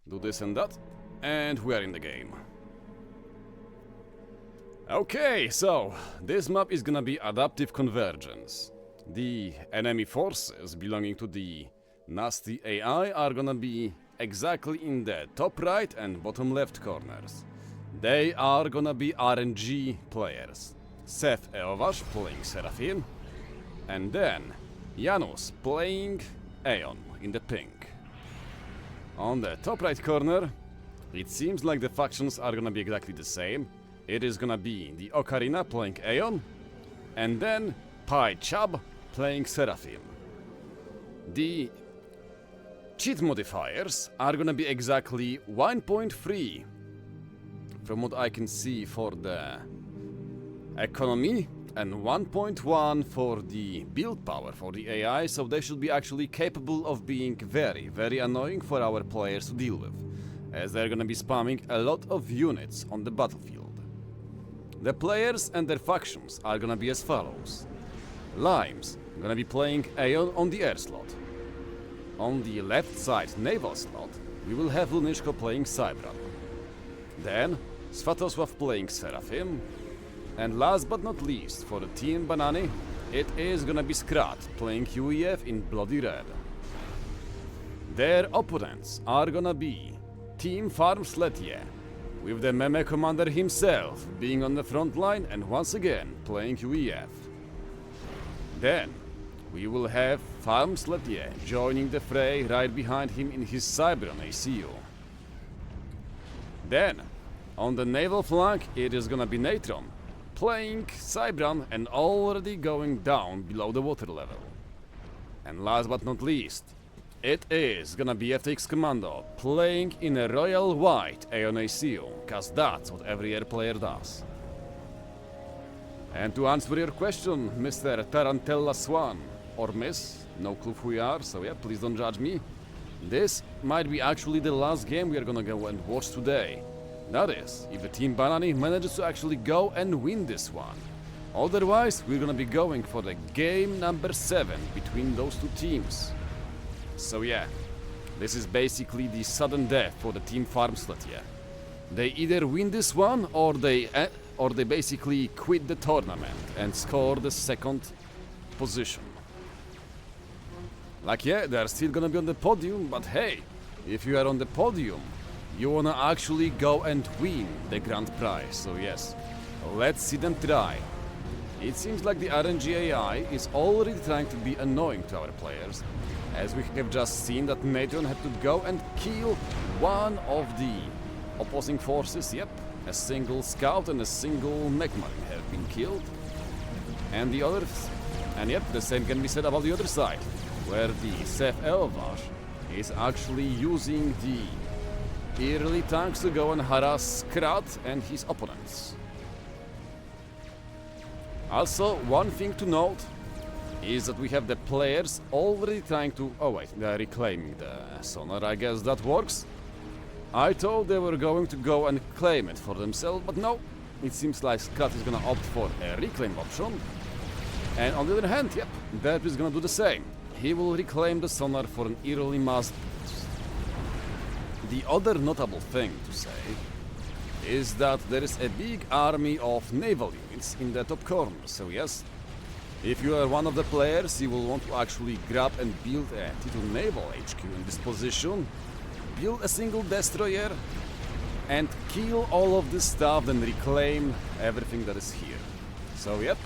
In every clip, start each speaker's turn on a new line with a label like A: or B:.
A: do this and that, and we are in the game. Okay, so this map is gonna be Adaptive Convergence. The enemy forces belonging to the nasty AI are gonna be exactly in the top right and bottom left corners. They are gonna be RNG players. Seth Eovash playing Seraphim, and then Janus playing Aeon in the pink. On the top right corner, it seems like the factions are gonna be exactly the same. It is gonna be the Ocarina playing Aeon, and then Pai Chab playing Seraphim. The cheat modifiers are gonna be exactly 1.3 from what I can see for the economy, and 1.1 for the build power for the AI, so they should be actually capable of being very, very annoying for our players to deal with, as they're gonna be spamming a lot of units on the battlefield. The players and their factions are gonna be as follows. Limes gonna be playing Aeon on the air slot. On the left side naval slot, we will have Lunishko playing Cybran. Then Svatosław playing Seraphim. And last but not least, for the team Banani, it is gonna be Skrat playing UEF in bloody red. Their opponents are gonna be Team Farmsletje, with the meme commander himself being on the front line and once again playing UEF. Then we will have Farmsletje joining the fray right behind him in his Cybran ACU. Then, on the naval flank, it is gonna be Natron playing Cybran and already going down below the water level. And last but not least, it is gonna be FTX Commando playing in a Royal White Aeon ACU, cause that's what every air player does. And to answer your question, Mr. Tarantella Swan, or Miss, no clue who you are, so yeah, please don't judge me. This might be actually the last game we are gonna go and watch today. That is, if the team Banani manages to actually go and win this one. Otherwise, we're gonna be going for the game number 7 between those two teams. So yeah, this is basically the sudden death for the team Farmsletje. They either win this one or they basically quit the tournament and score the second position. Like yeah, they're still gonna be on the podium, but hey, if you are on the podium, you wanna actually go and win the grand prize, so yes, let's see them try. It seems like the RNG AI is already trying to be annoying to our players, as we have just seen that Nathan had to go and kill one of the opposing forces. Yep, a single scout and a single mech marine have been killed. And the others, and yep, the same can be said about the other side, where the Seth Eovash is actually using the early tanks to go and harass Skrat and his opponents. Also, one thing to note is that we have the players already trying to... Oh wait, they are reclaiming the sonar, I guess that works. I thought they were going to go and claim it for themselves, but no. It seems like Skrat is gonna opt for a reclaim option. And on the other hand, yep, Derp is gonna do the same. He will reclaim the sonar for an early mass boost. The other notable thing to say is that there is a big army of naval units in the top corner, so yes, if you are one of the players, you will want to actually grab and build a T2 naval HQ in this position, build a single destroyer, and kill all of this stuff, then reclaim everything that is here. So yep,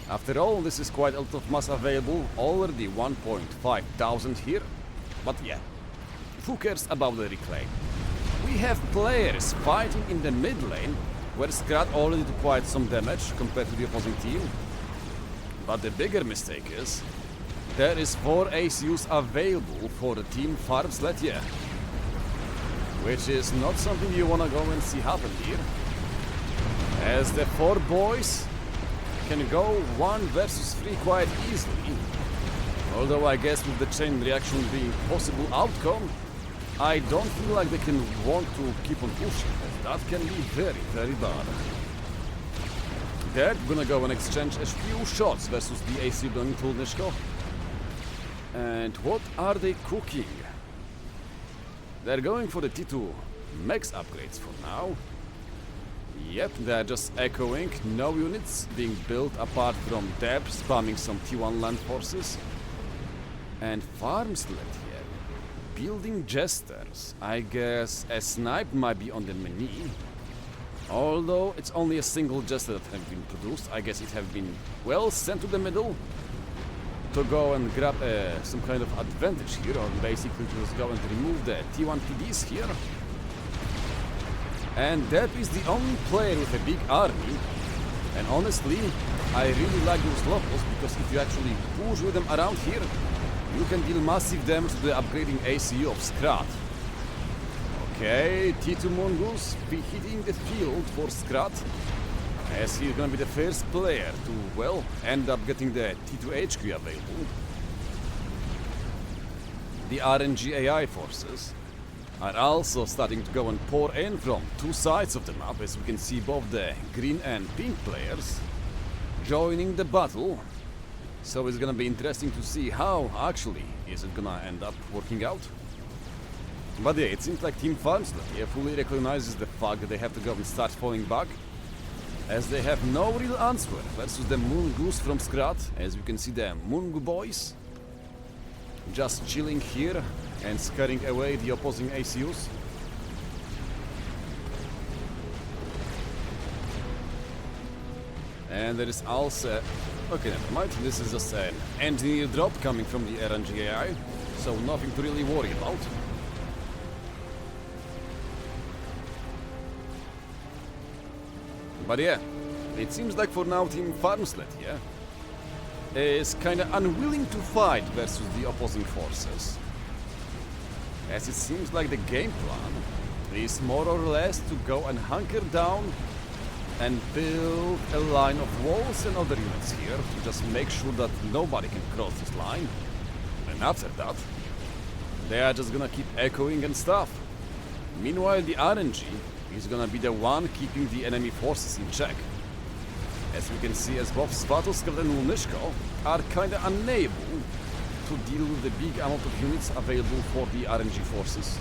A: after all, this is quite a lot of mass available, already 1.5 thousand here, but yeah, who cares about the reclaim? We have players fighting in the mid lane, where Skrat already did quite some damage compared to the opposing team. But the bigger mistake is, there is 4 ACUs available for the team Farmsletje, which is not something you wanna go and see happen here, as the 4 boys can go 1 versus 3 quite easily. Although I guess with the chain reaction being possible outcome, I don't feel like they can want to keep on pushing, as that can be very, very bad. They're gonna go and exchange a few shots versus the AC belonging to Lunishko. And what are they cooking? They're going for the T2 max upgrades for now. Yep, they're just echoing, no units being built apart from depth, spamming some T1 land forces. And Farmsletje, building jesters. I guess a snipe might be on the menu. Although it's only a single jester that have been produced, I guess it have been well sent to the middle to go and grab some kind of advantage here, or basically to just go and remove the T1 PDs here. And that is the only player with a big army. And honestly, I really like those locals, because if you actually push with them around here, you can deal massive damage to the upgrading ACU of Skrat. Okay, T2 Mongoose be hitting the field for Skrat, as he's gonna be the first player to, well, end up getting the T2 HQ available. The RNG AI forces are also starting to go and pour in from two sides of the map, as we can see both the green and pink players joining the battle. So it's gonna be interesting to see how actually is it gonna end up working out. But yeah, it seems like Team Farmsletje fully recognizes the fact that they have to go and start falling back, as they have no real answer versus the Mongoose from Skrat. As you can see, the Mungu boys just chilling here and scaring away the opposing ACUs. And there is also... okay, never mind. This is just an engineer drop coming from the RNG AI, so nothing to really worry about. But yeah, it seems like for now Team Farmsletje is kinda unwilling to fight versus the opposing forces, as it seems like the game plan is more or less to go and hunker down and build a line of walls and other units here to just make sure that nobody can cross this line. And after that, they are just gonna keep echoing and stuff. Meanwhile, the RNG is gonna be the one keeping the enemy forces in check. As we can see, as both Svatoslav and Lunishko are kinda unable to deal with the big amount of units available for the RNG forces.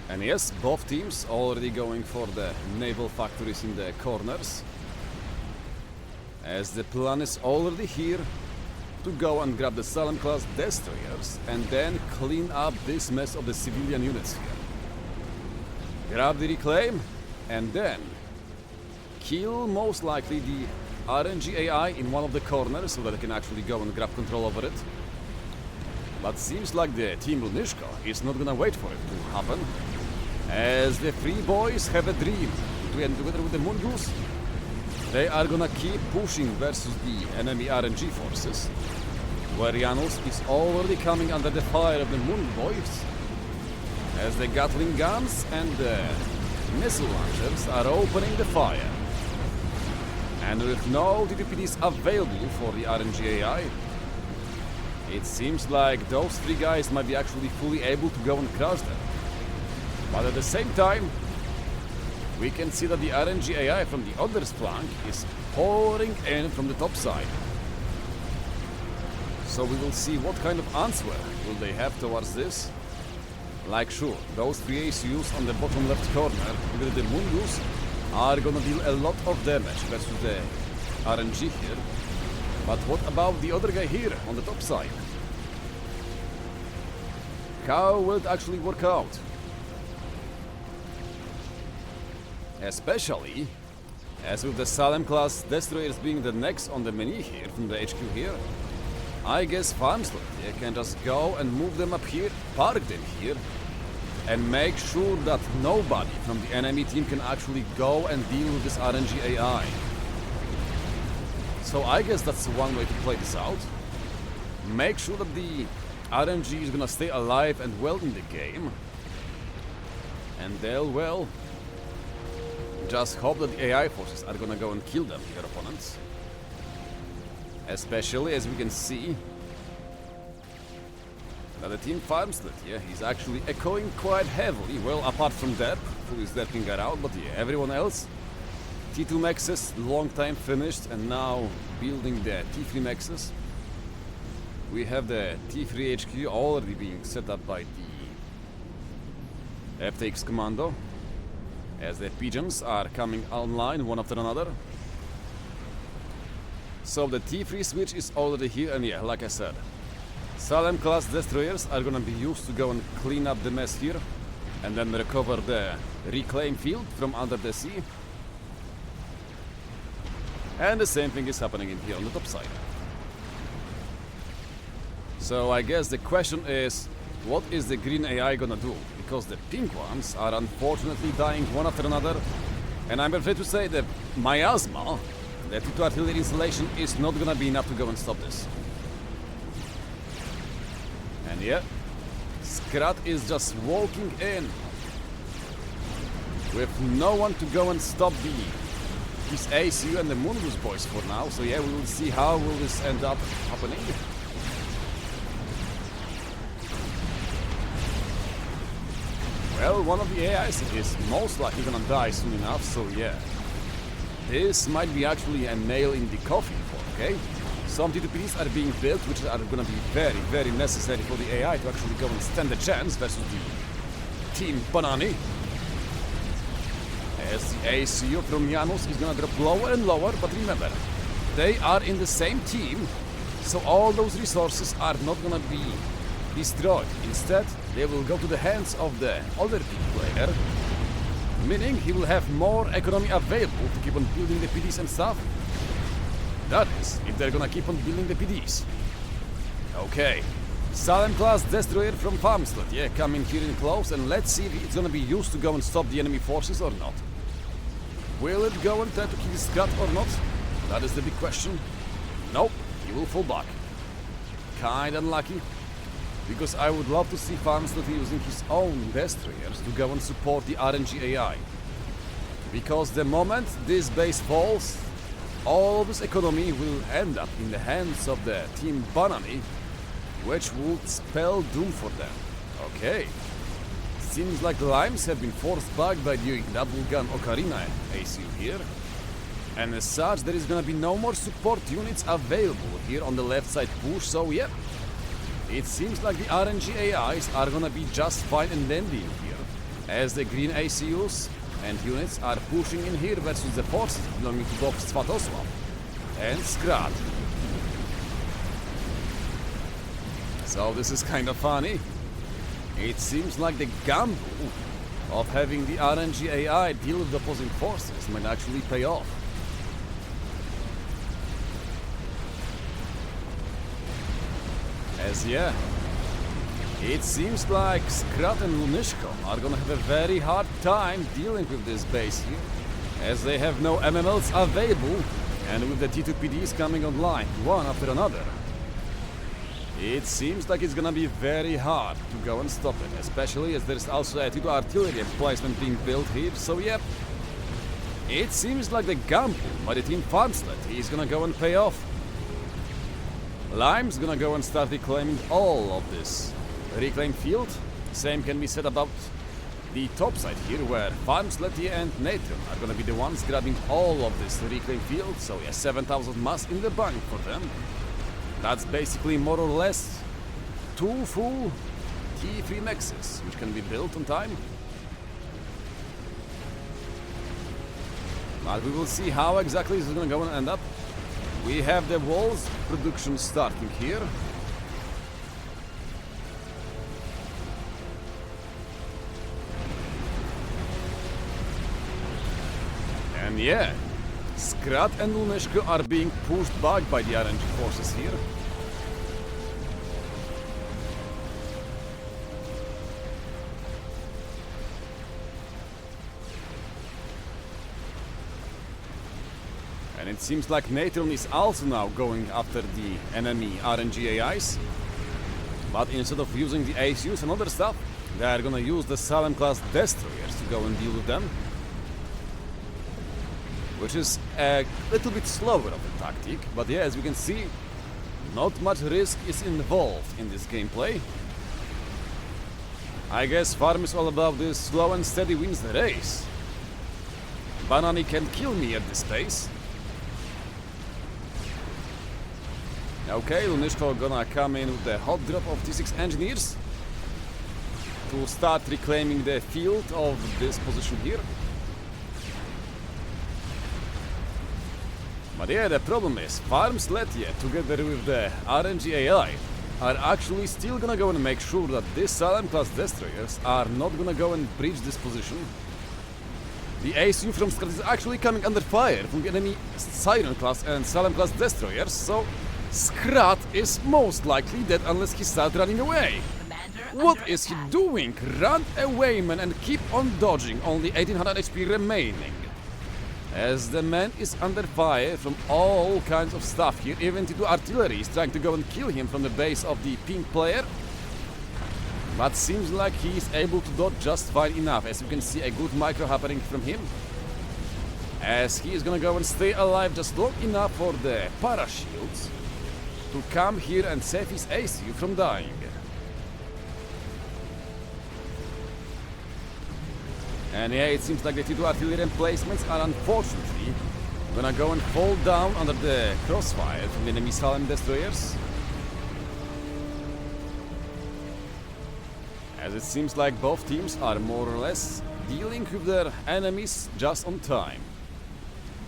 A: And yes, both teams already going for the naval factories in the corners, as the plan is already here to go and grab the Salem class destroyers and then clean up this mess of the civilian units here. Grab the reclaim and then kill most likely the RNG AI in one of the corners so that they can actually go and grab control over it. But seems like the Team Lunishko is not gonna wait for it to happen, as the three boys have a dream. Together with the Mongoose, they are gonna keep pushing versus the enemy RNG forces, where Janus is already coming under the fire of the Moon boys, as the Gatling guns and the missile launchers are opening the fire. And with no TTPDs available for the RNG AI, it seems like those three guys might be actually fully able to go and crush them. But at the same time, we can see that the RNG AI from the other flank is pouring in from the top side. So we will see what kind of answer will they have towards this. Like sure, those three ACUs on the bottom left corner with the Mongoose are gonna deal a lot of damage versus the RNG here. But what about the other guy here on the top side? How will it actually work out? Especially as with the Salem class destroyers being the next on the menu here from the HQ here, I guess Farmsletje can just go and move them up here, park them here, and make sure that nobody from the enemy team can actually go and deal with this RNG AI. So I guess that's one way to play this out. Make sure that the RNG is gonna stay alive and well in the game, and they'll, well, just hope that the AI forces are gonna go and kill them, their opponents. Especially as we can see that the Team Farmsletje is actually echoing quite heavily, well, apart from Dep, who is derping her out, but yeah, everyone else T2 mexes, long time finished, and now building the T3 mexes. We have the T3 HQ already being set up by the FTX commando, as the pigeons are coming online one after another. So the T3 switch is already here, and yeah, like I said, Salem class destroyers are gonna be used to go and clean up the mess here and then recover the reclaim field from under the sea. And the same thing is happening in here on the top side. So I guess the question is, what is the green AI gonna do? Because the pink ones are unfortunately dying one after another, and I'm afraid to say that miasma, the T2 artillery installation, is not gonna be enough to go and stop this. And yeah, Skrat is just walking in with no one to go and stop his ACU and the Moongoose boys for now. So yeah, we will see how will this end up happening. Well, one of the AIs is most likely gonna die soon enough, so yeah. This might be actually a nail in the coffin for, okay? Some T2Ps are being built, which are gonna be very, very necessary for the AI to actually go and stand a chance versus the Team Banani. As the ACU from Janus is gonna drop lower and lower, but remember, they are in the same team, so all those resources are not gonna be destroyed. Instead, they will go to the hands of the other big player, meaning he will have more economy available to keep on building the PDs and stuff. That is, if they're gonna keep on building the PDs. Okay, Salem class destroyer from Farmsletje coming here in close, and let's see if it's gonna be used to go and stop the enemy forces or not. Will it go and try to kill Skrat or not? That is the big question. Nope, he will fall back. Kinda unlucky, because I would love to see Farmsletje using his own destroyers to go and support the RNG AI. Because the moment this base falls, all this economy will end up in the hands of the Team Banani, which would spell doom for them. Okay. Seems like the Limes have been forced back by the double gun Ocarina ACU here. And as such, there is gonna be no more support units available here on the left side push, so yep. It seems like the RNG AIs are gonna be just fine and dandy in here, as the green ACUs and units are pushing in here versus the forces belonging to both Svatosław and Skrat. So this is kind of funny. It seems like the gamble of having the RNG AI deal with the opposing forces might actually pay off. As yeah, it seems like Skrat and Lunishko are gonna have a very hard time dealing with this base here, as they have no MMLs available, and with the T2PDs coming online one after another, it seems like it's gonna be very hard to go and stop it, especially as there's also a T2 artillery emplacement being built here, so yep. It seems like the gamble by the Team Farmsletje is gonna go and pay off. Lime's gonna go and start reclaiming all of this reclaim field. Same can be said about the top side here, where Farmsletje and Nathan are gonna be the ones grabbing all of this reclaim field, so yeah, 7,000 mass in the bank for them. That's basically more or less 2 full T3 mexes, which can be built on time. But we will see how exactly this is gonna go and end up. We have the walls production starting here. And yeah, Skrat and Lunishko are being pushed back by the RNG forces here. And it seems like Nathan is also now going after the enemy RNG AIs. But instead of using the ACUs and other stuff, they are gonna use the Salem class destroyers to go and deal with them. Which is a little bit slower of a tactic, but yeah, as we can see, not much risk is involved in this gameplay. I guess Farm is all about this slow and steady wins the race. Banani can't kill me at this pace. Okay, Lunishko gonna come in with the hot drop of T6 engineers to start reclaiming the field of this position here. But yeah, the problem is Farmsletje together with the RNG AI are actually still gonna go and make sure that these Salem class destroyers are not gonna go and breach this position. The ASU from Scrat is actually coming under fire from the enemy Siren class and Salem class destroyers, so Scrat is most likely dead unless he starts running away. What is he doing? Run away, man, and keep on dodging, only 1800 HP remaining. As the man is under fire from all kinds of stuff here, even T2 artillery is trying to go and kill him from the base of the pink player. But seems like he is able to dodge just fine enough, as you can see a good micro happening from him. As he is gonna go and stay alive just long enough for the parashields to come here and save his ACU from dying. And yeah, it seems like the T2 artillery emplacements are unfortunately gonna go and fall down under the crossfire from the enemy Salem destroyers. As it seems like both teams are more or less dealing with their enemies just on time.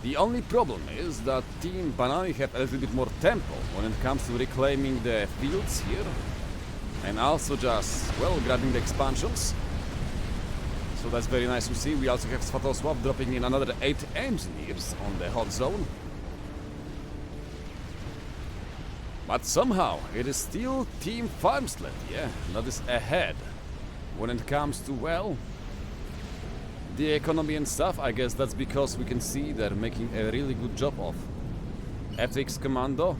A: The only problem is that Team Banani have a little bit more tempo when it comes to reclaiming the fields here. And also just, well, grabbing the expansions. So that's very nice to see. We also have Svatosław dropping in another 8 engineers on the hot zone. But somehow it is still Team Farmsletje that is ahead when it comes to, well, the economy and stuff. I guess that's because we can see they're making a really good job of FX Commando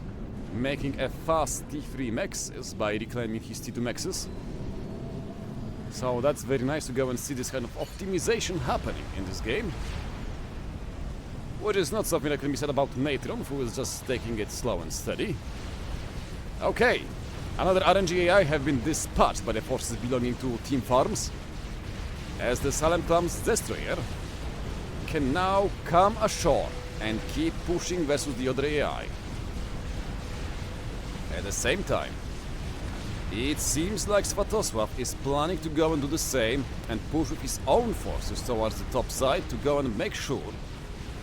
A: making a fast T3 Mexes by reclaiming his T2 Mexes. So that's very nice to go and see this kind of optimization happening in this game. Which is not something that can be said about Natron, who is just taking it slow and steady. Okay, another RNG AI have been dispatched by the forces belonging to Team Farms, as the Salem Clams destroyer can now come ashore and keep pushing versus the other AI. At the same time, it seems like Svatosław is planning to go and do the same and push with his own forces towards the top side to go and make sure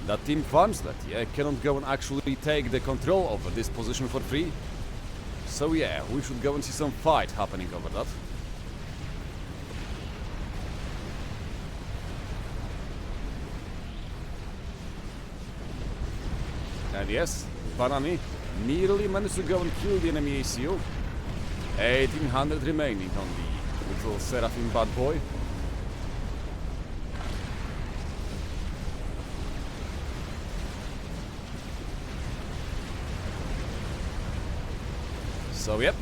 A: that Team Farmsletje cannot go and actually take the control over this position for free. So yeah, we should go and see some fight happening over that. And yes, Banani nearly managed to go and kill the enemy ACU. 1800 remaining on the little Seraphim bad boy. So yep,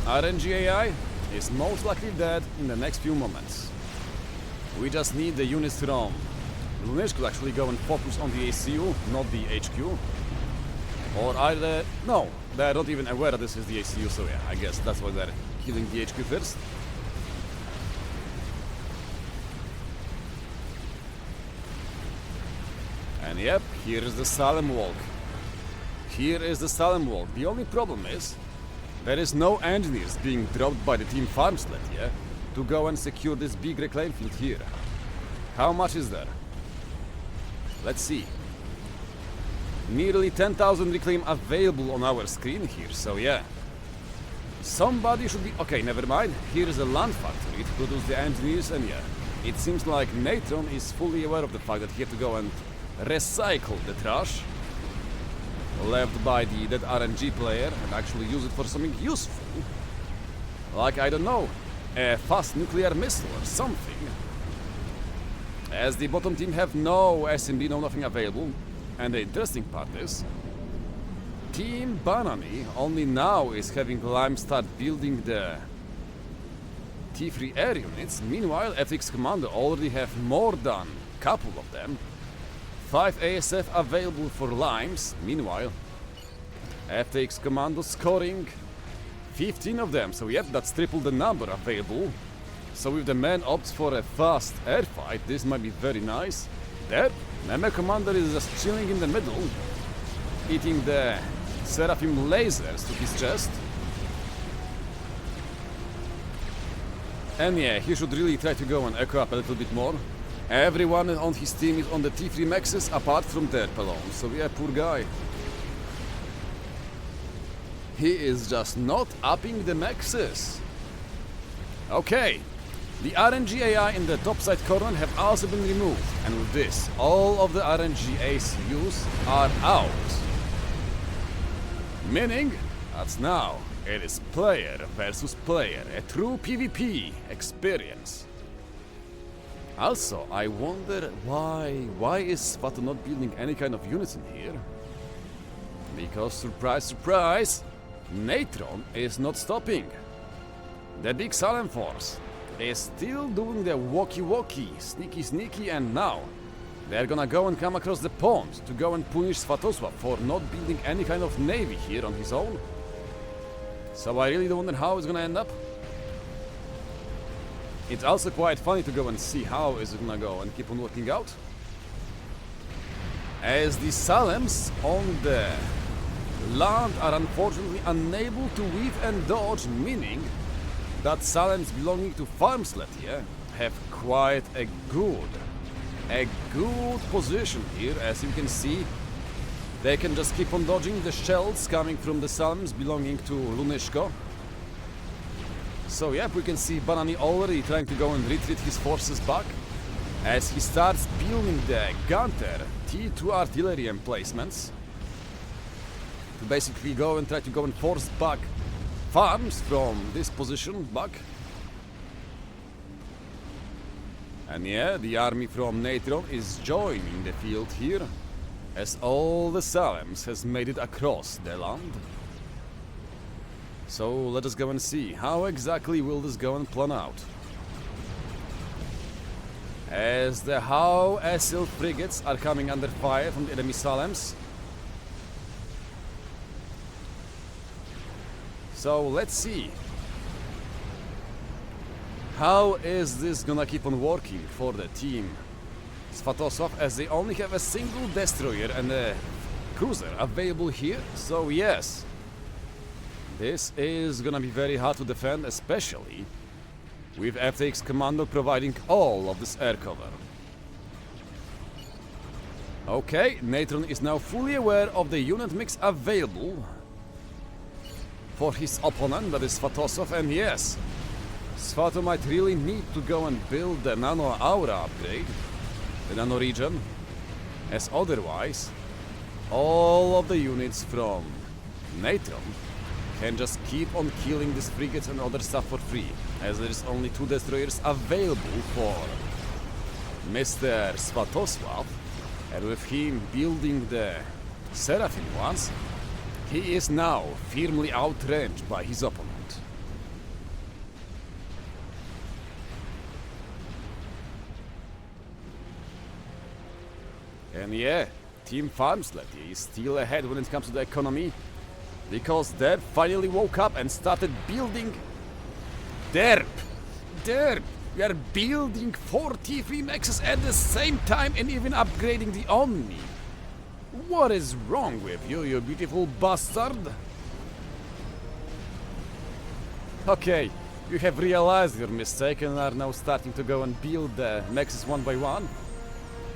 A: RNG AI is most likely dead in the next few moments. We just need the units to roam. Lunish could actually go and focus on the ACU, not the HQ. Or either... no, they're not even aware that this is the ACU, so yeah, I guess that's why they're killing the HQ first. And yep, here is the Salem Walk. Here is the Salem Walk. The only problem is, there is no engineers being dropped by the Team Farmsletje to go and secure this big reclaim field here. How much is there? Let's see. Nearly 10,000 reclaim available on our screen here, so yeah. Somebody should be... okay, never mind. Here is a land factory to produce the engineers, and yeah. It seems like Natron is fully aware of the fact that he had to go and recycle the trash left by the dead RNG player and actually use it for something useful. Like, I don't know, a fast nuclear missile or something. As the bottom team have no SMB, no nothing available. And the interesting part is, Team Banani only now is having Lime start building the T3 air units. Meanwhile, FX Commando already have more than a couple of them. 5 ASF available for Limes. Meanwhile, FX Commando scoring 15 of them. So yep, that's triple the number available. So if the man opts for a fast air fight, this might be very nice. There, Meme Commander is just chilling in the middle, eating the Seraphim lasers to his chest. And yeah, he should really try to go and echo up a little bit more. Everyone on his team is on the T3 maxes apart from Terpelon, so yeah, poor guy. He is just not upping the maxes. Okay, the RNG AI in the top side corner have also been removed, and with this, all of the RNG ACUs are out. Meaning, that's now, it is player versus player, a true PvP experience. Also, I wonder why is Svato not building any kind of units in here? Because, surprise, surprise, Natron is not stopping. The big Salem force is still doing the walkie-walkie, sneaky, and now they're gonna go and come across the pond to go and punish Svatosław for not building any kind of navy here on his own. So I really wonder how it's gonna end up. It's also quite funny to go and see how it's gonna go and keep on working out. As the Salems on the land are unfortunately unable to weave and dodge, meaning that Salems belonging to Farmsletje have quite a good position here. As you can see, they can just keep on dodging the shells coming from the Salems belonging to Lunishko. So yep, we can see Banani already trying to go and retreat his forces back as he starts building the Gunter T2 artillery emplacements to basically go and try to go and force back farms from this position back. And yeah, the army from Natron is joining the field here as all the Salems has made it across the land. So let us go and see how exactly will this go and plan out. As the How Asil frigates are coming under fire from the enemy Salems. So let's see. How is this gonna keep on working for the team Svatosław, as they only have a single destroyer and a cruiser available here? So yes, this is gonna be very hard to defend, especially with FTX Commando providing all of this air cover. Okay, Natron is now fully aware of the unit mix available for his opponent, that is Svatosław, and yes, Svato might really need to go and build the Nano Aura upgrade, the Nano region, as otherwise all of the units from Natron can just keep on killing these frigates and other stuff for free, as there is only 2 destroyers available for Mr. Svatosław, and with him building the Seraphim ones, he is now firmly outranged by his opponent. And yeah, Team Farmsletje is still ahead when it comes to the economy, because they finally woke up and started building Derp. We are building 43 maxes at the same time and even upgrading the Omni. What is wrong with you, you beautiful bastard? Okay, you have realized your mistake and are now starting to go and build the maxes one by one.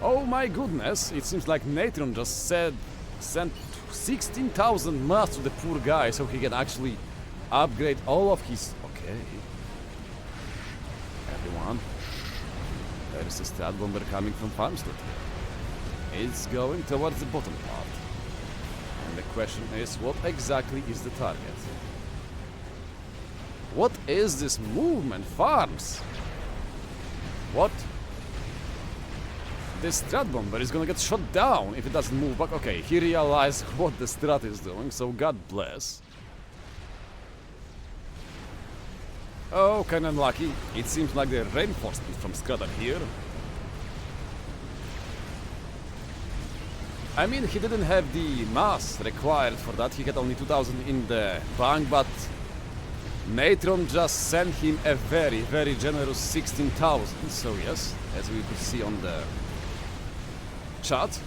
A: Oh my goodness, it seems like Natron just sent 16,000 mass to the poor guy so he can actually upgrade all of his... Okay. Everyone, there is a Strat Bomber coming from Farmsletje. It's going towards the bottom part. And the question is, what exactly is the target? What is this movement, Farms? What? This Strat Bomber is gonna get shot down if it doesn't move back. Okay, he realized what the Strat is doing, so God bless. Oh, kinda unlucky. It seems like the reinforcement from Strat are here. I mean, he didn't have the mass required for that. He had only 2,000 in the bank, but Natron just sent him a very, very generous 16,000. So yes, as we could see on the chat.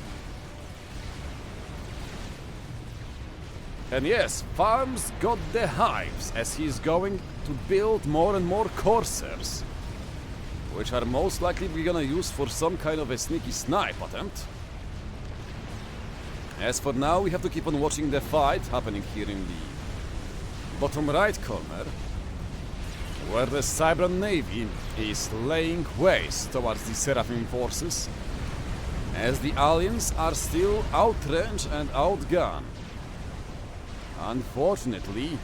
A: And yes, Farms got the hives as he's going to build more and more coursers, which are most likely we're gonna use for some kind of a sneaky snipe attempt. As for now, we have to keep on watching the fight happening here in the bottom right corner, where the Cybran Navy is laying waste towards the Seraphim forces, as the aliens are still outranged and outgunned. Unfortunately,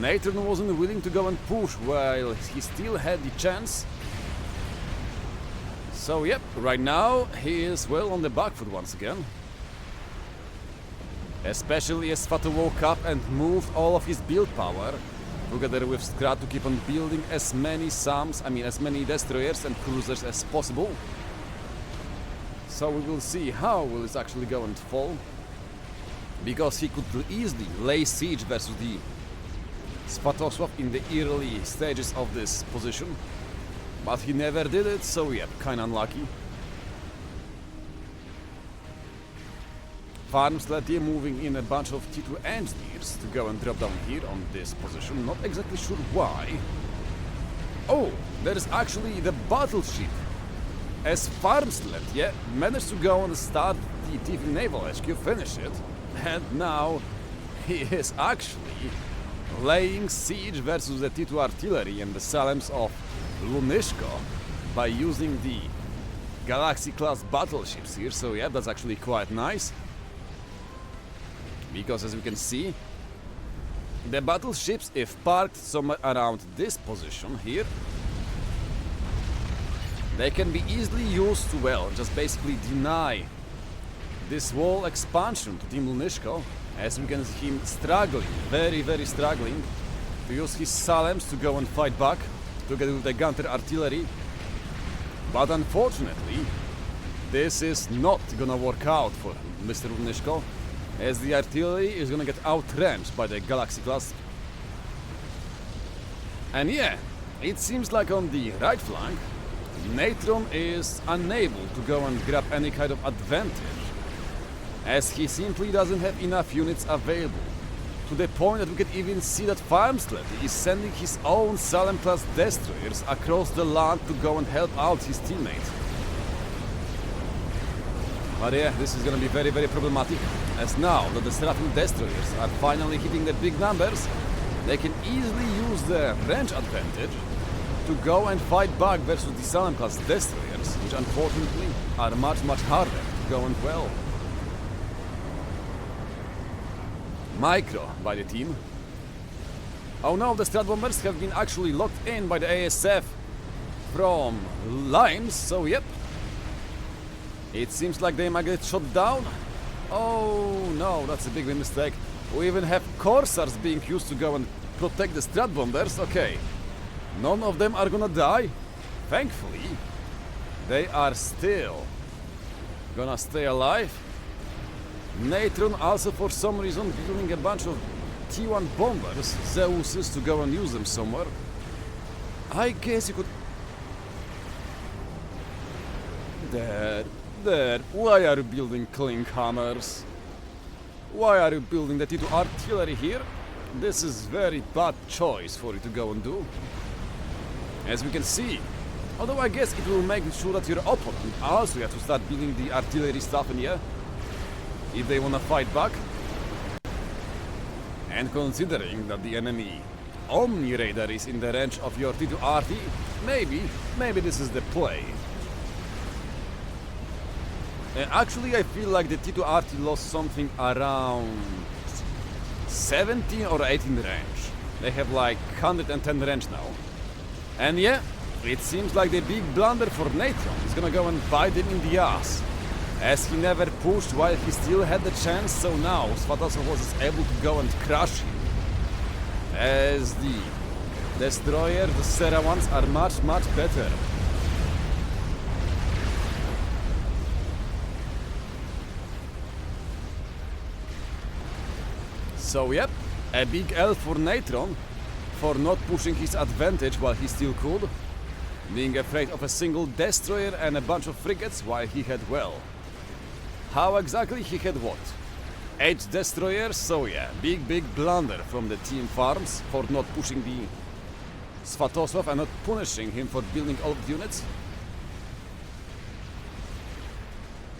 A: Nathan wasn't willing to go and push while he still had the chance. So yep, right now he is well on the back foot once again. Especially as Fatu woke up and moved all of his build power, together with Scrat, to keep on building as many as many destroyers and cruisers as possible. So we will see how will this actually go and fall. Because he could easily lay siege versus the Svatosław in the early stages of this position. But he never did it, so yeah, kinda unlucky. Farmsletje moving in a bunch of T2 engineers to go and drop down here on this position, not exactly sure why. Oh, there is actually the battleship. As Farmsletje managed to go and start the TV Naval HQ, finish it, and now he is actually laying siege versus the T2 artillery and the Salems of Lunishko by using the Galaxy class battleships here, so yeah, that's actually quite nice. Because as we can see, the battleships, if parked somewhere around this position here, they can be easily used to, well, just basically deny this wall expansion to Team Lunishko, as we can see him struggling, very struggling, to use his Salems to go and fight back, together with the Gunter artillery. But unfortunately, this is not gonna work out for Mr. Lunishko, as the artillery is gonna get outranged by the Galaxy class. And yeah, it seems like on the right flank, Natron is unable to go and grab any kind of advantage, as he simply doesn't have enough units available, to the point that we can even see that Farmsletje is sending his own Salem class destroyers across the land to go and help out his teammates. But yeah, this is gonna be very problematic, as now that the Seraphim destroyers are finally hitting the big numbers, they can easily use the range advantage to go and fight back versus the Salem class destroyers, which unfortunately are much harder to go and quell. Micro by the team. Oh no, the Strat bombers have been actually locked in by the ASF from Limes, so yep. It seems like they might get shot down. Oh no, that's a big mistake. We even have Corsairs being used to go and protect the Strat bombers. Okay, none of them are gonna die. Thankfully, they are still gonna stay alive. Natron also for some reason building a bunch of T1 bombers, Zeuses, to go and use them somewhere. I guess you could... There, why are you building Kling hammers? Why are you building the T2 artillery here? This is very bad choice for you to go and do. As we can see, although I guess it will make sure that your opponent also has to start building the artillery stuff in here, if they wanna fight back. And considering that the enemy Omni Radar is in the range of your T2 RT, maybe this is the play. Actually, I feel like the T2 RT lost something around 17 or 18 range. They have like 110 range now. And yeah, it seems like the big blunder for Natron is gonna go and bite him in the ass, as he never pushed while he still had the chance, so now Svatosław was able to go and crush him. As the destroyer, the Sera ones are much better. So yep, a big L for Natron for not pushing his advantage while he still could, being afraid of a single destroyer and a bunch of frigates while he had, well, how exactly he had what? 8 destroyers, so yeah, big blunder from the team Farms for not pushing the Svatosov and not punishing him for building all of the units.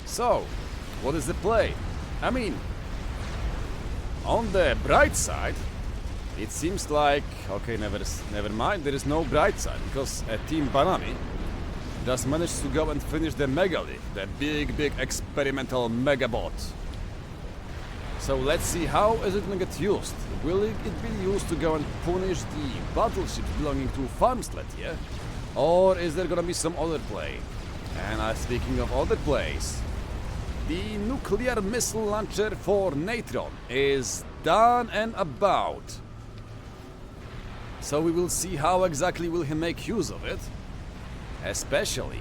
A: So, what is the play? I mean, on the bright side, it seems like, okay, never mind, there is no bright side, because Team Banani just managed to go and finish the Megalith, the big experimental Megabot. So let's see how is it gonna get used. Will it be used to go and punish the battleships belonging to Farmsletje? Or is there gonna be some other play? And speaking of other plays, the nuclear missile launcher for Natron is done and about. So we will see how exactly will he make use of it. Especially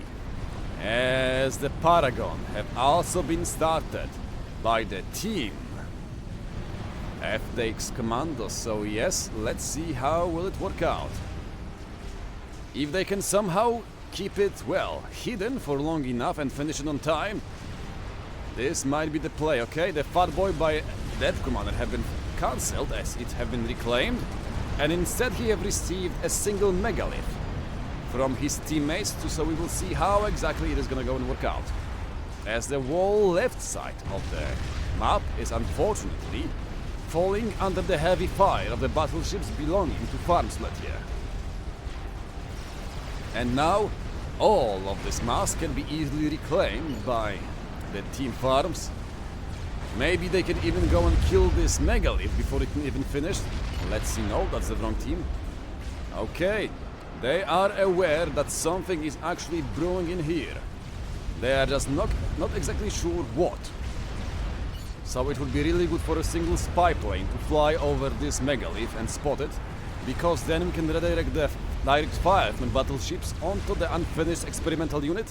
A: as the Paragon have also been started by the team FDX Commandos, so yes, let's see how will it work out. If they can somehow keep it, well, hidden for long enough and finish it on time, this might be the play, okay? The Fat Boy by that commander have been cancelled as it have been reclaimed, and instead he have received a single Megalith from his teammates, so we will see how exactly it is gonna go and work out. As the whole left side of the map is unfortunately falling under the heavy fire of the battleships belonging to Farmsletje. And now, all of this mass can be easily reclaimed by the Team Farms. Maybe they can even go and kill this Megalith before it can even finish. Let's see, no, that's the wrong team. Okay, they are aware that something is actually brewing in here. They are just not exactly sure what. So it would be really good for a single spy plane to fly over this Megalith and spot it, because then we can redirect the direct fire from battleships onto the unfinished experimental unit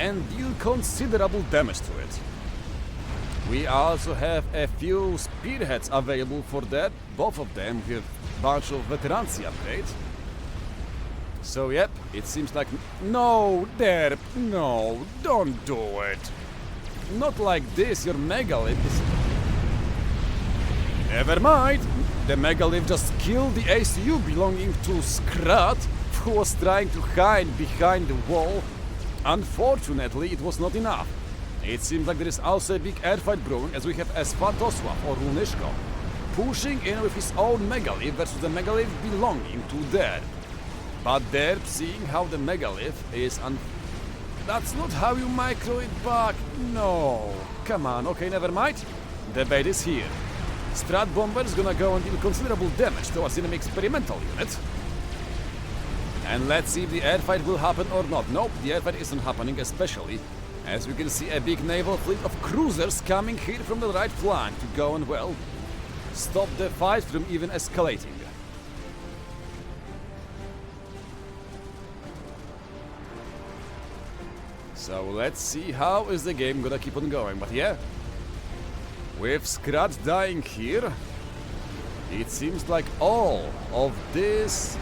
A: and deal considerable damage to it. We also have a few spearheads available for that, both of them with a bunch of veterancy upgrades. So yep, it seems like... No, Derp, no, don't do it. Not like this, your Megalith is... Never mind! The Megalith just killed the ACU belonging to Skrat, who was trying to hide behind the wall. Unfortunately, it was not enough. It seems like there is also a big airfight brewing, as we have Svatosław or Runishko pushing in with his own Megalith versus the Megalith belonging to Derp. But Derp, seeing how the Megalith is That's not how you micro it back. No. Come on, okay, never mind. The bait is here. Strat Bomber is gonna go and deal considerable damage to us in an experimental unit. And let's see if the airfight will happen or not. Nope, the airfight isn't happening, especially as we can see a big naval fleet of cruisers coming here from the right flank to go and, well, stop the fight from even escalating. So let's see how is the game gonna keep on going, but yeah, with Skrat dying here, it seems like all of these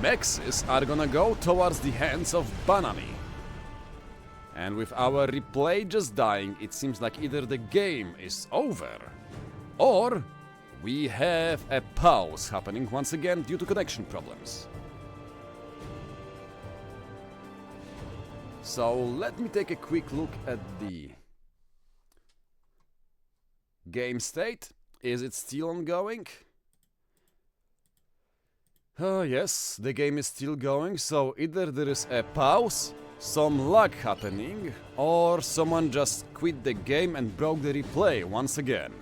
A: mexes are gonna go towards the hands of Banani. And with our replay just dying, it seems like either the game is over, or we have a pause happening once again due to connection problems. So let me take a quick look at the game state. Is it still ongoing? Yes, the game is still going, so either there is a pause, some lag happening, or someone just quit the game and broke the replay once again.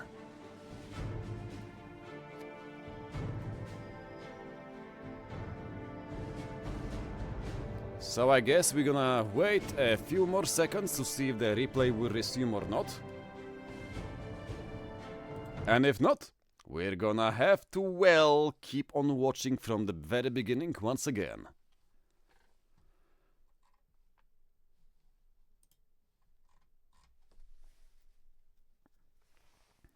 A: So I guess we're gonna wait a few more seconds to see if the replay will resume or not. And if not, we're gonna have to, well, keep on watching from the very beginning once again.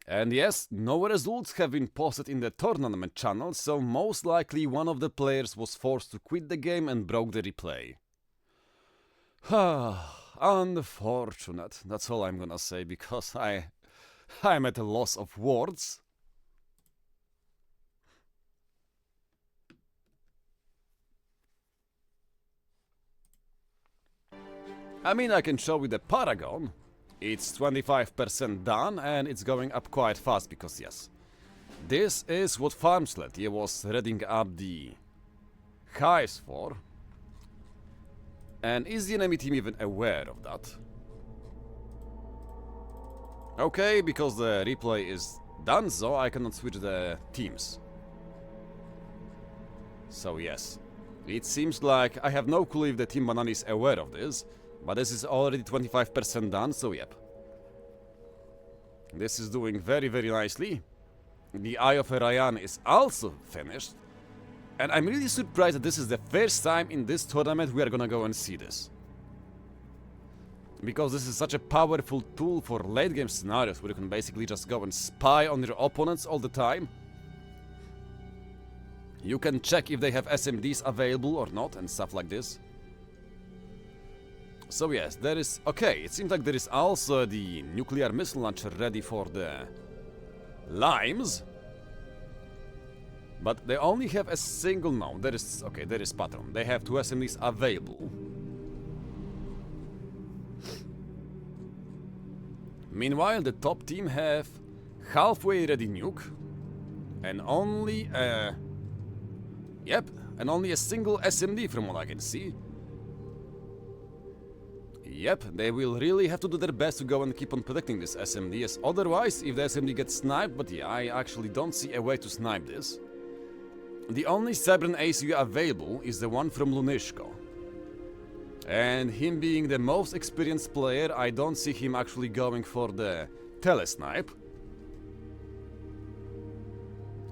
A: And yes, no results have been posted in the tournament channel, so most likely one of the players was forced to quit the game and broke the replay. unfortunate. That's all I'm gonna say, because I'm at a loss of words. I mean, I can show you the Paragon. It's 25% done, and it's going up quite fast, because yes, this is what Farmsletje was reading up the highs for. And is the enemy team even aware of that? Okay, because the replay is done, so I cannot switch the teams. So yes, it seems like I have no clue if the team Banani is aware of this, but this is already 25% done, so yep. This is doing very, very nicely. The Eye of Ryan is also finished. And I'm really surprised that this is the first time in this tournament we are gonna go and see this. Because this is such a powerful tool for late game scenarios where you can basically just go and spy on your opponents all the time. You can check if they have SMDs available or not and stuff like this. So yes, there is... Okay, it seems like there is also the nuclear missile launcher ready for the Limes. But they only have a single... No, there is... Okay, there is Patron. They have 2 SMDs available. Meanwhile, the top team have halfway ready nuke. And only a... Yep, and only a single SMD from what I can see. Yep, they will really have to do their best to go and keep on protecting this SMD, as otherwise, if the SMD gets sniped... But yeah, I actually don't see a way to snipe this. The only Cybran ACU available is the one from Lunishko. And him being the most experienced player, I don't see him actually going for the telesnipe.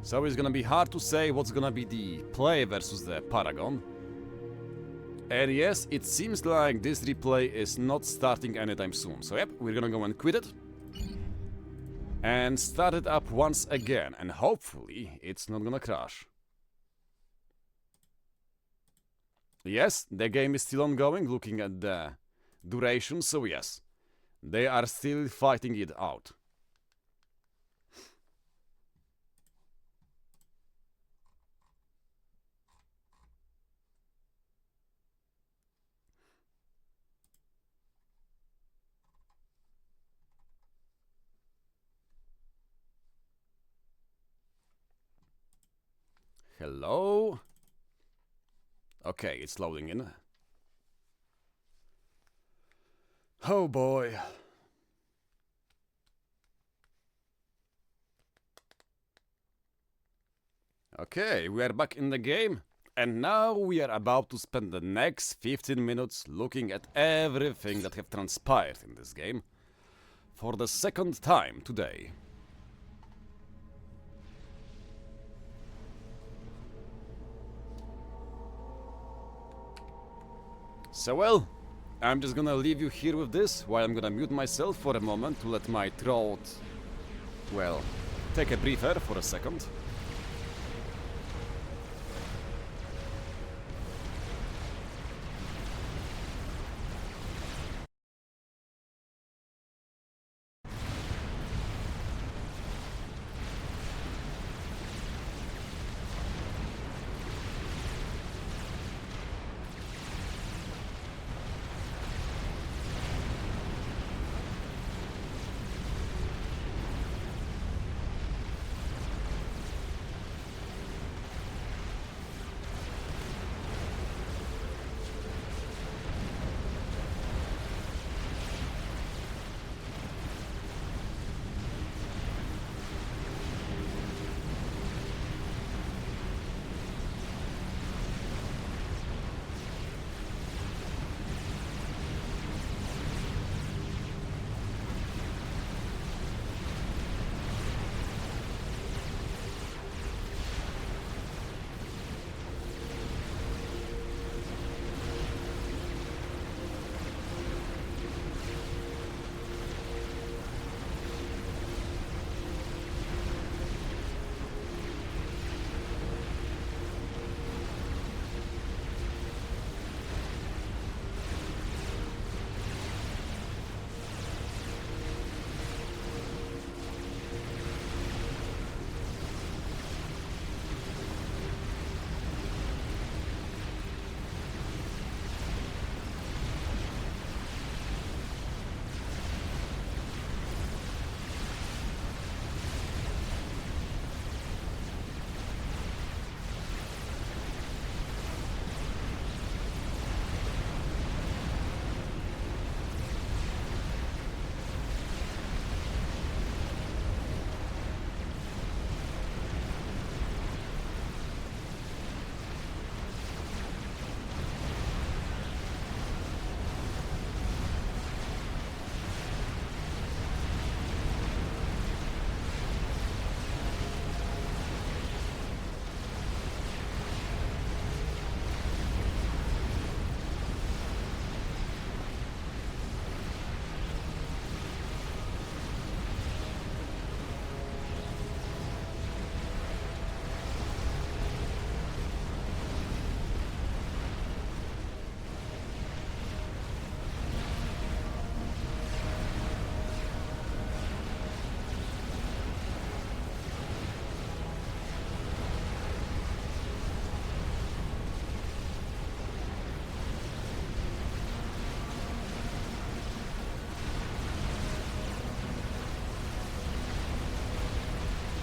A: So it's gonna be hard to say what's gonna be the play versus the Paragon. And yes, it seems like this replay is not starting anytime soon. So yep, we're gonna go and quit it. And start it up once again, and hopefully it's not gonna crash. Yes, the game is still ongoing, looking at the duration, so yes, they are still fighting it out. Hello? Okay, it's loading in. Oh boy. Okay, we are back in the game, and now we are about to spend the next 15 minutes looking at everything that have transpired in this game for the second time today. So well, I'm just gonna leave you here with this, while I'm gonna mute myself for a moment to let my throat, well, take a breather for a second.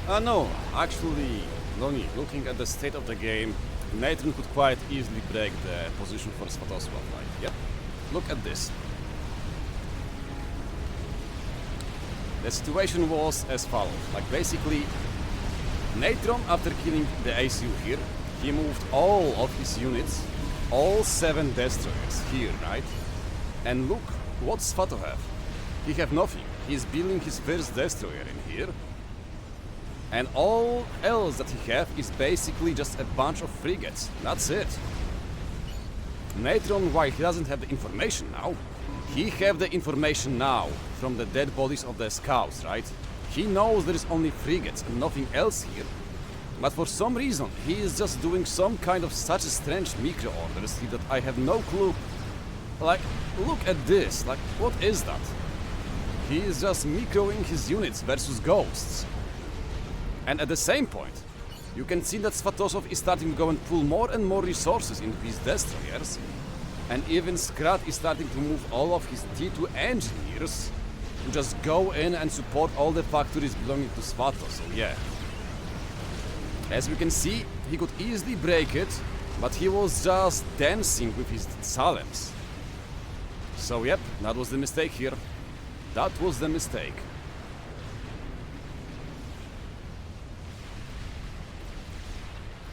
A: No, actually, Loni, looking at the state of the game, Nathan could quite easily break the position for Svatosław, right? Yep. Look at this. The situation was as follows. Like, basically, Natron, after killing the ACU here, he moved all of his units, all 7 destroyers here, right? And look, what Svato have? He have nothing. He's building his first destroyer in here. And all else that he have is basically just a bunch of frigates. That's it. Natron, while he doesn't have the information now, he have the information now from the dead bodies of the scouts, right? He knows there is only frigates and nothing else here. But for some reason, he is just doing some kind of such a strange micro orders that I have no clue. Like, look at this. Like, what is that? He is just microing his units versus ghosts. And at the same point, you can see that Svatosław is starting to go and pull more and more resources into his destroyers. And even Skrat is starting to move all of his T2 engineers to just go in and support all the factories belonging to Svato, so yeah. As we can see, he could easily break it, but he was just dancing with his Salems. So yep, that was the mistake here. That was the mistake.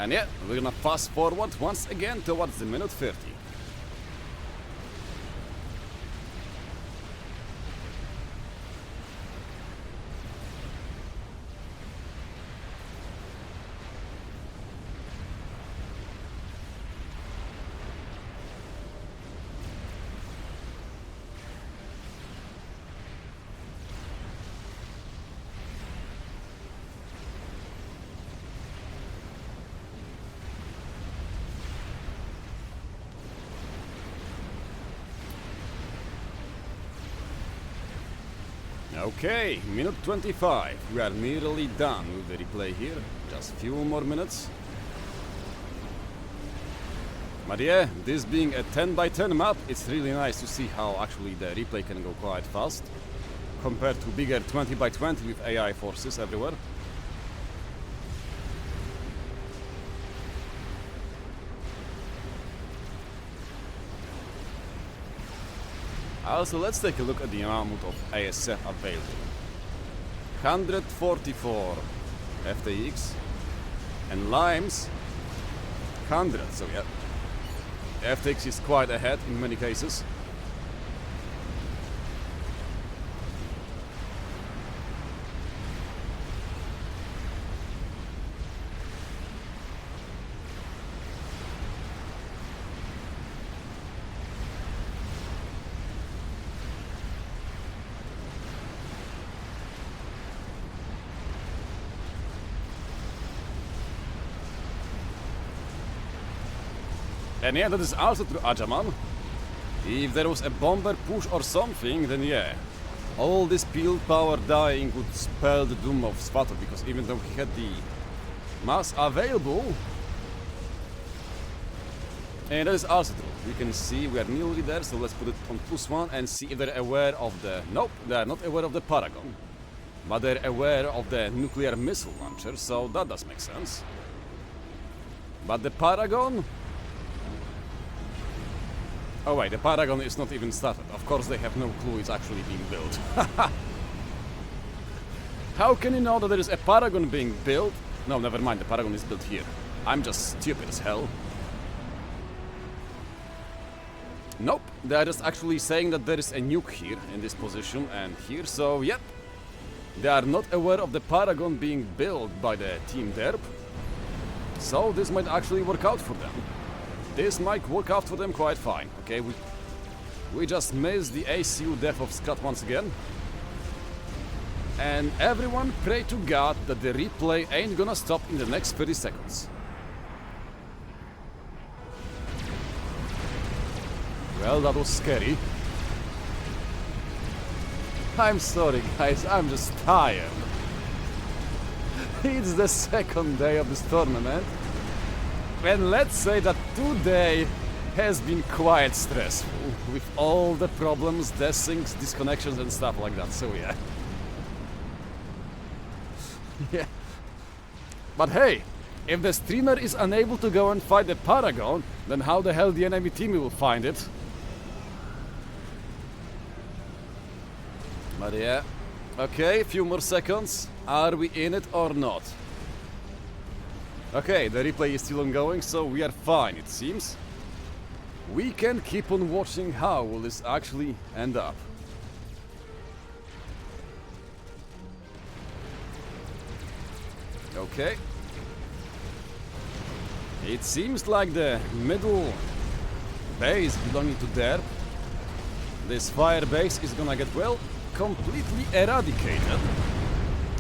A: And yeah, we're gonna fast forward once again towards the minute 30. Okay, minute 25. We are nearly done with the replay here. Just few more minutes. But yeah, this being a 10 by 10 map, it's really nice to see how actually the replay can go quite fast compared to bigger 20 by 20 with AI forces everywhere. Also, let's take a look at the amount of ASF available. 144 FTX and Limes 100, so yeah. FTX is quite ahead in many cases. And yeah, that is also true, Ajaman. If there was a bomber push or something, then yeah, all this field power dying would spell the doom of Svato, because even though he had the mass available, and that is also true. We can see we are nearly there, so let's put it on +1 and see if they're aware of the... Nope, they are not aware of the Paragon, but they're aware of the nuclear missile launcher, so that does make sense. But the Paragon... Oh wait, the Paragon is not even started. Of course they have no clue it's actually being built. How can you know that there is a Paragon being built? No, never mind, the Paragon is built here. I'm just stupid as hell. Nope, they are just actually saying that there is a nuke here in this position and here, so yep. They are not aware of the Paragon being built by the Team Derp. So this might actually work out for them. This might work out for them quite fine. Okay, we just missed the ACU death of Scott once again. And everyone pray to God that the replay ain't gonna stop in the next 30 seconds. Well, that was scary. I'm sorry guys, I'm just tired. It's the second day of this tournament. And let's say that today has been quite stressful, with all the problems, desyncs, disconnections and stuff like that, so yeah. Yeah, But hey, if the streamer is unable to go and fight the Paragon, then how the hell the enemy team will find it? But yeah, okay, few more seconds. Are we in it or not? Okay, the replay is still ongoing, so we are fine, it seems. We can keep on watching how will this actually end up. Okay. It seems like the middle base belonging to Derp. This fire base is gonna get, well, completely eradicated,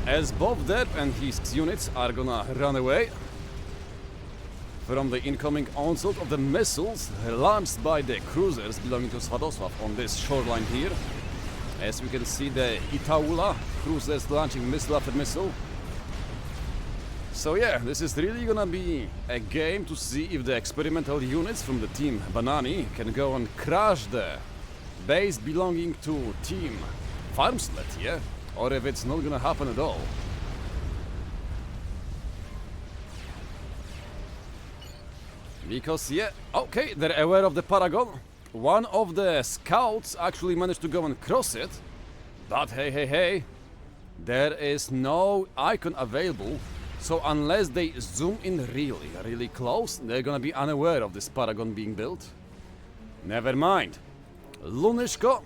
A: as both Derp and his units are gonna run away from the incoming onslaught of the missiles launched by the cruisers belonging to Svadosław on this shoreline here. As we can see, the Itaula cruisers launching missile after missile. So yeah, this is really gonna be a game to see if the experimental units from the team Banani can go and crash the base belonging to team Farmsletje, or if it's not gonna happen at all. Because yeah, okay, they're aware of the Paragon. One of the scouts actually managed to go and cross it. But hey, there is no icon available. So unless they zoom in really close, they're gonna be unaware of this Paragon being built. Never mind. Lunishko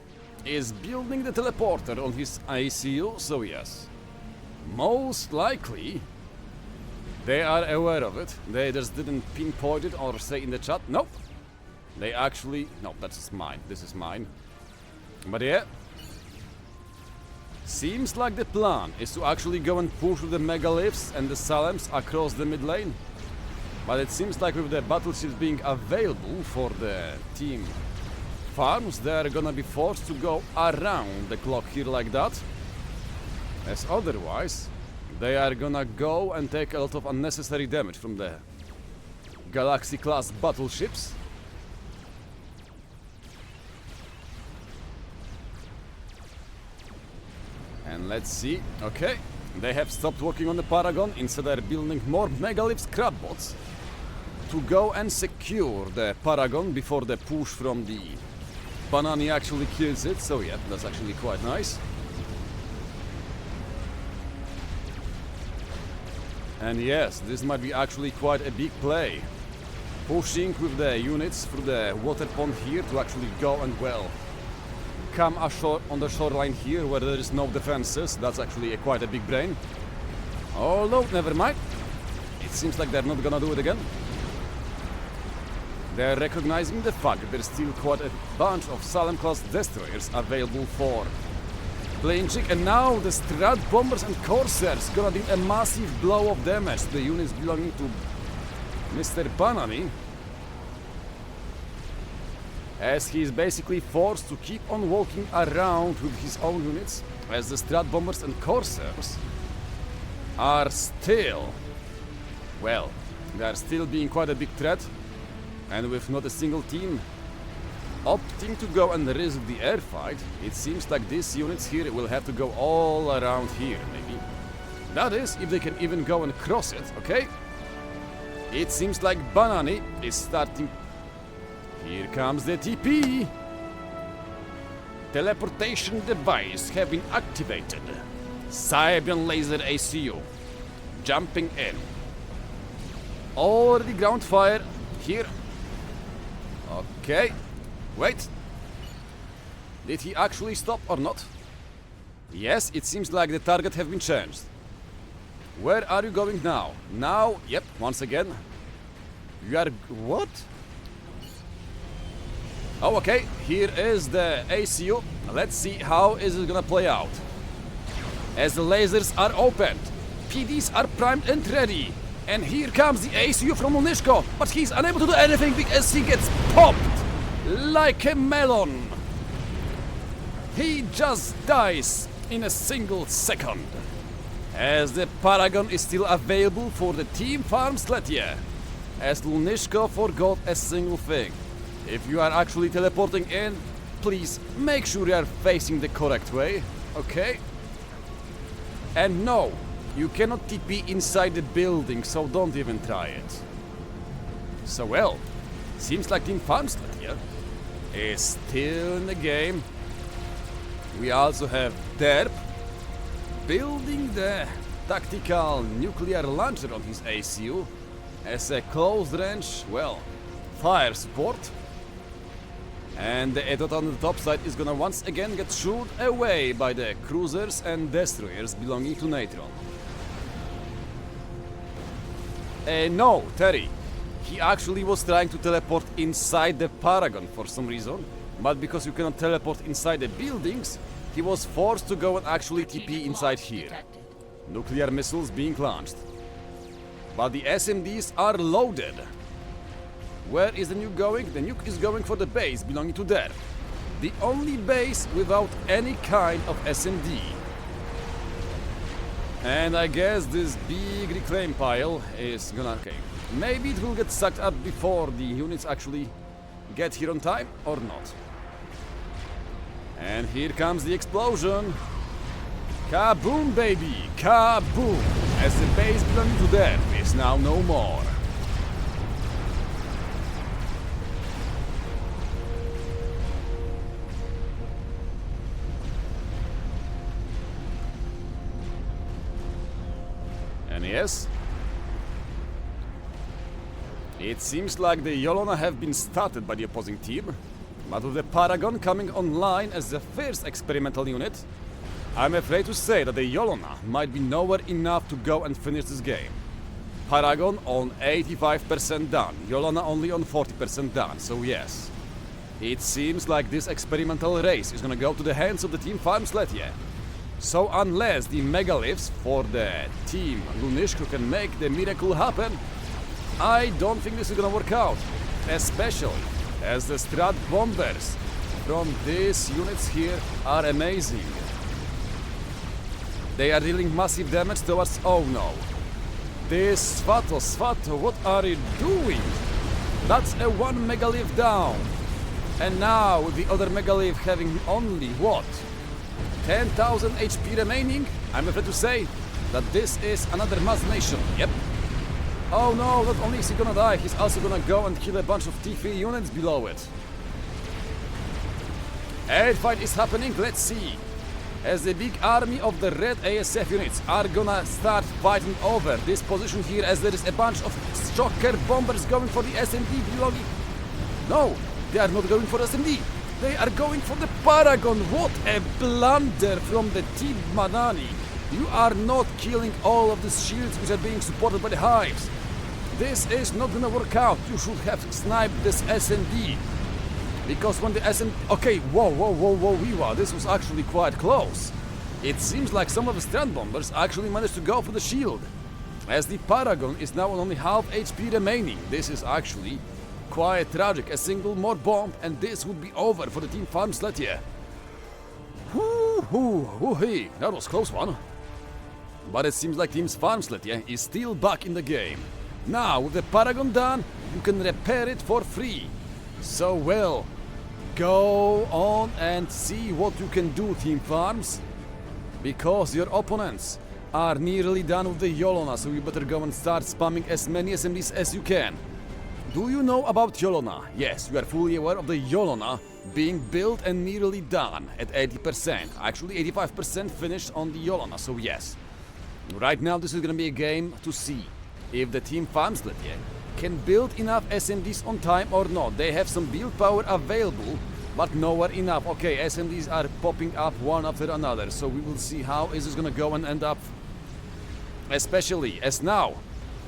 A: is building the teleporter on his ICU, so yes. Most likely, they are aware of it. They just didn't pinpoint it or say in the chat. Nope. They actually... No, that's mine. This is mine. But yeah. Seems like the plan is to actually go and push with the megaliths and the Salems across the mid lane. But it seems like with the battleships being available for the team farms, they're gonna be forced to go around the clock here like that. As otherwise, they are gonna go and take a lot of unnecessary damage from the Galaxy class battleships. And let's see, okay, they have stopped working on the Paragon, instead they're building more megaliths crabbots to go and secure the Paragon before the push from the Banani actually kills it, so yeah, that's actually quite nice. And yes, this might be actually quite a big play. Pushing with the units through the water pond here to actually go and, well, come ashore on the shoreline here where there is no defenses. That's actually quite a big brain. Although, never mind. It seems like they're not gonna do it again. They're recognizing the fact that there's still quite a bunch of Salem class destroyers available for playing chick, and now the Strat bombers and Corsairs gonna deal a massive blow of damage to the units belonging to Mr. Banani, as he is basically forced to keep on walking around with his own units, as the Strat bombers and Corsairs are still, well, they are still being quite a big threat, and with not a single team opting to go and risk the air fight, it seems like these units here will have to go all around here, maybe. That is, if they can even go and cross it, okay? It seems like Banani is starting... Here comes the TP! Teleportation device have been activated. Cybian laser ACU. Jumping in. Already ground fire here. Okay. Wait. Did he actually stop or not? Yes, it seems like the target have been changed. Where are you going now? Now, yep, once again. You are... what? Oh, okay, here is the ACU. Let's see how is it gonna play out. As the lasers are opened, PDs are primed and ready. And here comes the ACU from Lunishko, but he's unable to do anything because he gets popped like a melon. He just dies in a single second. As the Paragon is still available for the team Farmsletje. As Lunishko forgot a single thing. If you are actually teleporting in, please make sure you are facing the correct way, okay? And no, You cannot TP inside the building, so don't even try it. So well, seems like Team Farmsletje is still in the game. We also have Derp building the tactical nuclear launcher on his ACU as a close range, well, fire support. And the Etot on the top side is gonna once again get shot away by the cruisers and destroyers belonging to Natron. No, Terry. He actually was trying to teleport inside the Paragon for some reason, but because you cannot teleport inside the buildings, he was forced to go and actually TP inside here. Nuclear missiles being launched. But the SMDs are loaded. Where is the nuke going? The nuke is going for the base belonging to Derp. The only base without any kind of SMD. And I guess this big reclaim pile is gonna... okay. Maybe it will get sucked up before the units actually get here on time, or not. And here comes the explosion. Kaboom, baby! Kaboom! As the base belonging to Derp is now no more. And yes, it seems like the Yolona have been started by the opposing team, but with the Paragon coming online as the first experimental unit, I'm afraid to say that the Yolona might be nowhere enough to go and finish this game. Paragon on 85% done, Yolona only on 40% done, so yes. It seems like this experimental race is gonna go to the hands of the Team Farmsletje. So unless the megaliths for the Team Lunishku can make the miracle happen, I don't think this is gonna work out. Especially as the Strat bombers from these units here are amazing. They are dealing massive damage towards... oh no. This Svato, what are you doing? That's a one megalith down. And now with the other megalith having only what? 10,000 HP remaining, I'm afraid to say that this is another mass nation. Yep. Oh no, not only is he gonna die, he's also gonna go and kill a bunch of T3 units below it. Airfight is happening, let's see. As the big army of the red ASF units are gonna start fighting over this position here, as there is a bunch of shocker bombers going for the SMD belonging... no, they are not going for SMD. They are going for the Paragon. What a blunder from the Team Banani. You are not killing all of these shields which are being supported by the hives. This is not gonna work out. You should have sniped this SMD. Because when the SMD... okay, whoa, this was actually quite close. It seems like some of the strand bombers actually managed to go for the shield. As the Paragon is now on only half HP remaining. This is actually quite tragic. A single more bomb and this would be over for the Team Farmsletje. Whoo-hee, that was a close one. But it seems like Team Farmsletje is still back in the game. Now, with the Paragon done, you can repair it for free. So well, go on and see what you can do, Team Farms. Because your opponents are nearly done with the Yolona, so you better go and start spamming as many SMDs as you can. Do you know about Yolona? Yes, you are fully aware of the Yolona being built and nearly done at 80%. Actually 85% finished on the Yolona, so yes. Right now this is gonna be a game to see if the Team Farmsletje can build enough SMDs on time or not. They have some build power available, but nowhere enough. Okay, SMDs are popping up one after another, so we will see how is this gonna go and end up. Especially as now,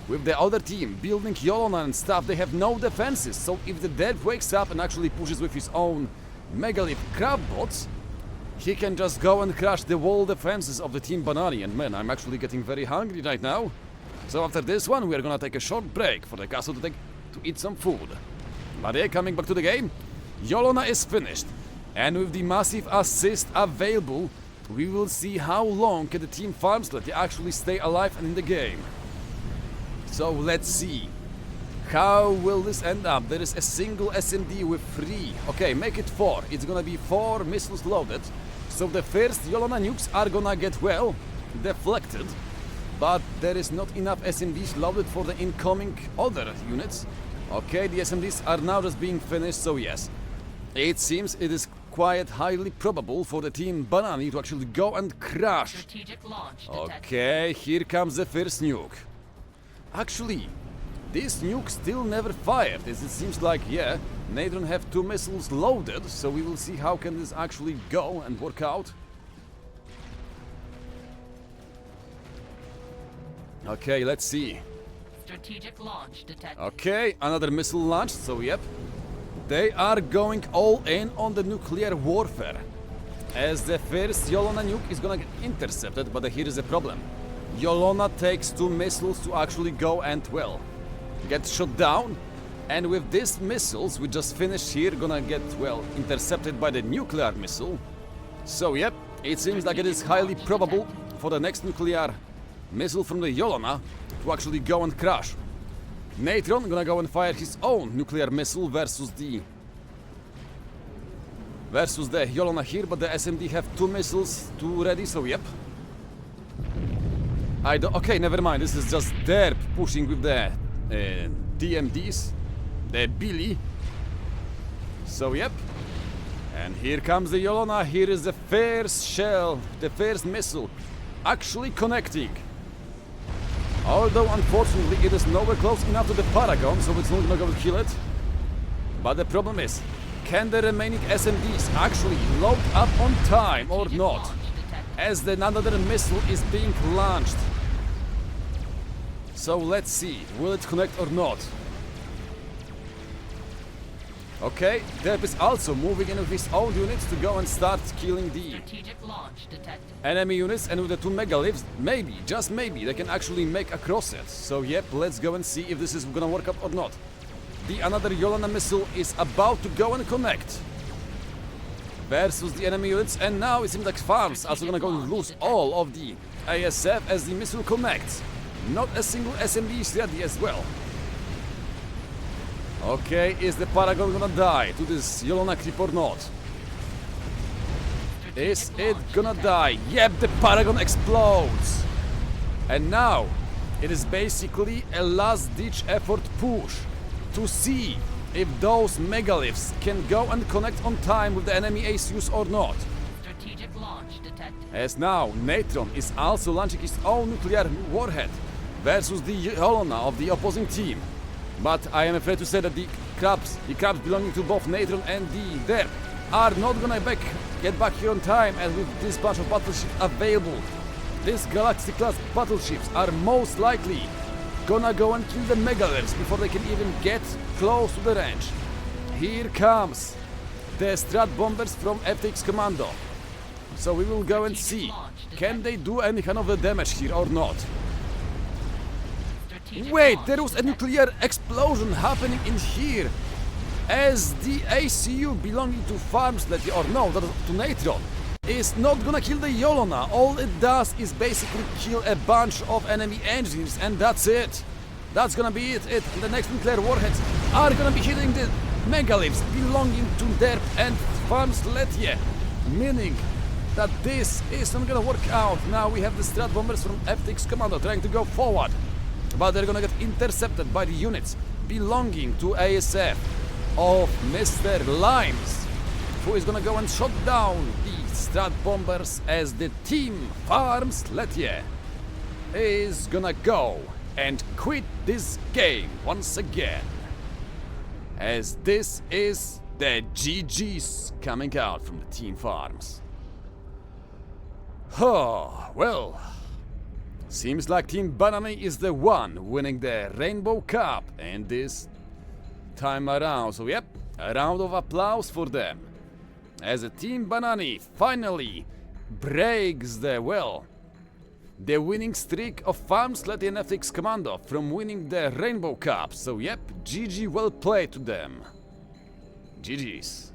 A: with the other team building Yolona and stuff, they have no defenses, so if the Derp wakes up and actually pushes with his own megalith crab bots, he can just go and crush the wall defenses of the Team Banani. And man, I'm actually getting very hungry right now. So after this one, we are gonna take a short break for the castle to eat some food. But yeah, coming back to the game, Yolona is finished. And with the massive assist available, we will see how long can the Team Farmsletje actually stay alive and in the game. So let's see. How will this end up? There is a single SMD with 3. Okay, make it 4. It's gonna be 4 missiles loaded. So the first Yolona nukes are gonna get, well, deflected. but there is not enough SMDs loaded for the incoming other units. Okay, the SMDs are now just being finished, so yes. It seems it is quite highly probable for the team Banani to actually go and crash.
B: Strategic launch detected.
A: Okay, here comes the first nuke. Actually, this nuke still never fired, as it seems like, yeah, Natron have 2 missiles loaded, so we will see how can this actually go and work out. Okay, let's see.
B: Strategic launch detected.
A: Okay, another missile launched, so yep. They are going all in on the nuclear warfare. As the first Yolona nuke is gonna get intercepted, but here is the problem. Yolona takes 2 missiles to actually go and, well, get shot down. And with these missiles we just finished here gonna get, well, intercepted by the nuclear missile. So yep, it seems like it is highly probable for the next nuclear missile from the Yolona to actually go and crash. Natron gonna go and fire his own nuclear missile versus the Yolona here, but the SMD have 2 missiles to ready, so yep. Okay, never mind, this is just Derp pushing with the DMDs, the Billy. So yep. And here comes the Yolona, here is the first shell, the first missile actually connecting. Although unfortunately it is nowhere close enough to the Paragon, so it's not gonna go kill it. But the problem is, can the remaining SMDs actually load up on time or not? As the another missile is being launched. So let's see, will it connect or not? Okay, Derp is also moving in with his own units to go and start killing the enemy units, and with the 2 megaliths, maybe, just maybe, they can actually make across it. So yep, let's go and see if this is gonna work out or not. The another Yolana missile is about to go and connect versus the enemy units, and now it seems like Farms also gonna go and lose all of the ASF as the missile connects. Not a single SMD is ready as well. Okay, is the Paragon gonna die to this Yolona creep or not? Is it gonna die? Yep, the Paragon explodes! And now, it is basically a last-ditch effort push to see if those megaliths can go and connect on time with the enemy ACUs or not.
B: Strategic launch detected.
A: As now, Natron is also launching his own nuclear warhead versus the Yolona of the opposing team. But I am afraid to say that the crabs belonging to both Natron and the Derp are not gonna get back here on time, and with this bunch of battleships available, these Galaxy-class battleships are most likely gonna go and kill the megaliths before they can even get close to the range. Here comes the Strat bombers from FTX Commando. So we will go and see, can they do any kind of damage here or not? Wait, there was a nuclear explosion happening in here, as the ACU belonging to Farmsletje, or no, to Natron, is not gonna kill the Yolona. All it does is basically kill a bunch of enemy engines, and that's it. That's gonna be it. And the next nuclear warheads are gonna be hitting the megaliths belonging to Derp and Farmsletje, meaning that this is not gonna work out. Now we have the Strat bombers from FTX Commando trying to go forward, but they're gonna get intercepted by the units belonging to ASF of Mr. Limes, who is gonna go and shut down the Strat bombers, as the team Farmsletje is gonna go and quit this game once again, as this is the GG's coming out from the team Farms. Oh, well, seems like Team Banani is the one winning the Rainbow Cup and this time around. So yep, a round of applause for them, as a Team Banani finally breaks the winning streak of Farmsletje and FTX Commando from winning the Rainbow Cup. So yep, GG, well played to them. GG's.